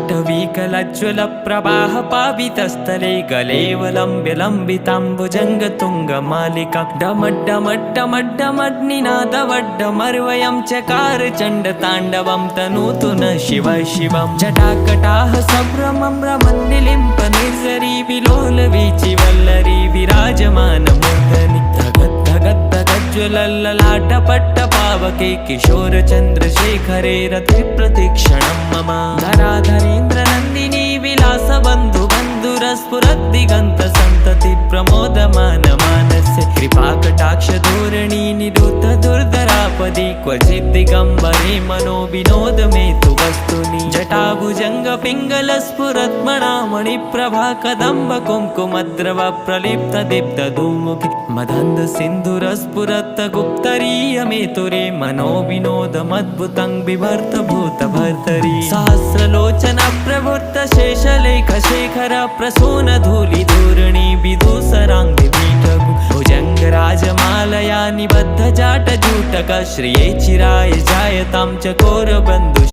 जटाटवीकलज्ज्वलप्रवाह पावितस्थले गलेवलम्ब्य लम्बिताम्बुजङ्गतुङ्गमालिका डमड्डमड्डमड्डमड्निनादवड्डमर्वयं चकार चण्डताण्डवं तनोतु न शिव शिवं जटाकटाः सम्भ्रमं रमन्निलिम्प निर्झरी विलोलवीचिवल्लरी विराजमानमूर्धनि धगद्धगद्धगज्ज्वलल्ललाटपट्टपावके किशोर चन्द्रशेखरे रथे प्रतीक्षणं मम धराधरेन्द्र नन्दिनी विलास बन्धु बन्धुरस्फुरद्दिगन्त सन्तति प्रमोदमान मानस्य कृपाकटाक्ष धोरणी निरुद्ध दुर्धरापदि क्वचित् दिगम्बरे मनो विनोद मे तु वस्तुनि जटाभुजङ्ग पिङ्गल स्फुरत्मणा मणिप्रभा कदम्ब कुङ्कुमद्रव प्रलिप्त दीप्त धूमुखि मदन्द सिन्धुरस्फुरत् गुप्तरीय मेतुरे मनो विनोदमद्भुतं बिभर्त भूत भर्तरि सहस्रलोचन प्रभुत्त शेषलेख शेखर प्रसून धूलि धूर्णि विदूसराङ्गि पीठगु भुजङ्गराजमालया निबद्ध जाट जूटक श्रिये चिराय जायतां चकोर बन्धु